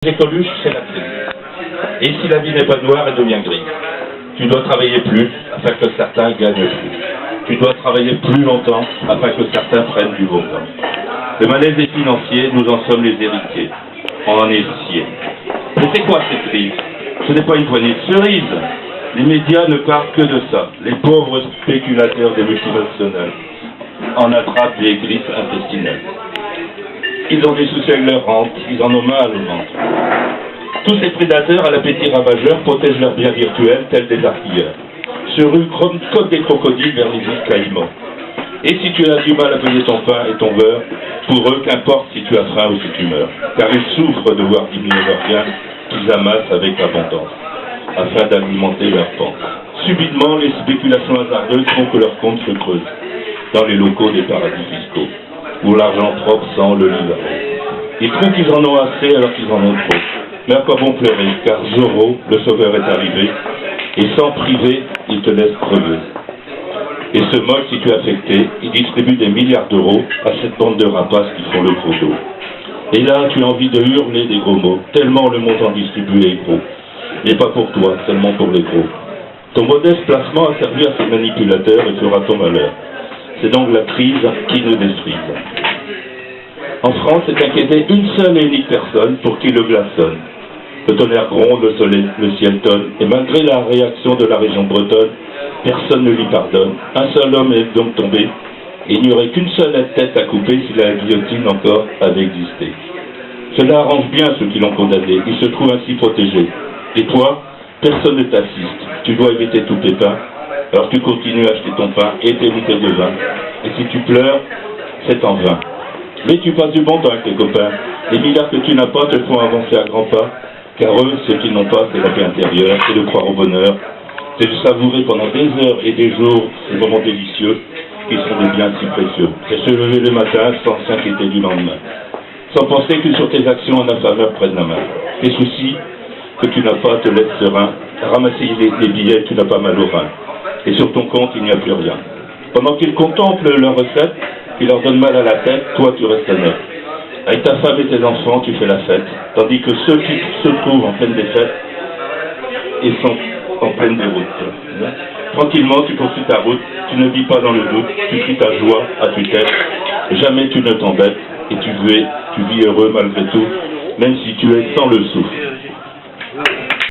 Les Coluche, c'est la crise. Et si la vie n'est pas noire, elle devient grise. Tu dois travailler plus afin que certains gagnent plus. Tu dois travailler plus longtemps afin que certains prennent du beau temps. Le malaise est financier, nous en sommes les héritiers. On en est sciés. Mais c'est quoi cette crise? Ce n'est pas une poignée de cerises. Les médias ne parlent que de ça. Les pauvres spéculateurs des multinationales en attrapent des grippes intestinales. Ils ont des soucis avec leur rente, ils en ont mal au ventre. Tous ces prédateurs à l'appétit ravageur protègent leurs biens virtuels tels des artilleurs. Se ruent comme des crocodiles vers les îles Caïmans. Et si tu as du mal à payer ton pain et ton beurre, pour eux, qu'importe si tu as faim ou si tu meurs. Car ils souffrent de voir diminuer leurs biens qu'ils amassent avec abondance, afin d'alimenter leurs pans. Subitement, les spéculations hasardeuses font que leurs comptes se creusent dans les locaux des paradis fiscaux, où l'argent propre sent le livret. Ils trouvent qu'ils en ont assez alors qu'ils en ont trop. Mais à quoi bon pleurer, car Zorro, le sauveur, est arrivé, et sans priver, il te laisse crever. Et se moque si tu es affecté, il distribue des milliards d'euros à cette bande de rapaces qui font le gros dos. Et là, tu as envie de hurler des gros mots, tellement le montant distribué est gros. Mais pas pour toi, seulement pour les gros. Ton modeste placement a servi à ces manipulateurs et fera ton malheur. C'est donc la crise qui nous détruise. En France, c'est inquiété une seule et unique personne pour qui le glace sonne. Le tonnerre gronde, le ciel tonne, et malgré la réaction de la région bretonne, personne ne lui pardonne. Un seul homme est donc tombé, et il n'y aurait qu'une seule tête à couper si la guillotine encore avait existé. Cela arrange bien ceux qui l'ont condamné, ils se trouvent ainsi protégés. Et toi, personne ne t'assiste, tu dois éviter tout pépin, alors tu continues à acheter ton pain et tes bouteilles de vin. Et si tu pleures, c'est en vain. Mais tu passes du bon temps avec tes copains. Les milliards que tu n'as pas te font avancer à grands pas, car eux, ce qu'ils n'ont pas, c'est la paix intérieure, c'est de croire au bonheur, c'est de savourer pendant des heures et des jours ces moments délicieux qui sont des biens si précieux. C'est se lever le matin sans s'inquiéter du lendemain, sans penser que sur tes actions un affameur prenne la main. Les soucis que tu n'as pas te laissent serein, ramasser les billets, tu n'as pas mal au rein. Et sur ton compte, il n'y a plus rien. Pendant qu'ils contemplent leurs recettes, qui leur donnent mal à la tête, toi tu restes net. Avec ta femme et tes enfants, tu fais la fête, tandis que ceux qui se trouvent en pleine défaite et sont en pleine déroute. Tranquillement, tu poursuis ta route, tu ne vis pas dans le doute, tu suis ta joie à tue-tête, jamais tu ne t'embêtes, et tu vis heureux malgré tout, même si tu es sans le souffle.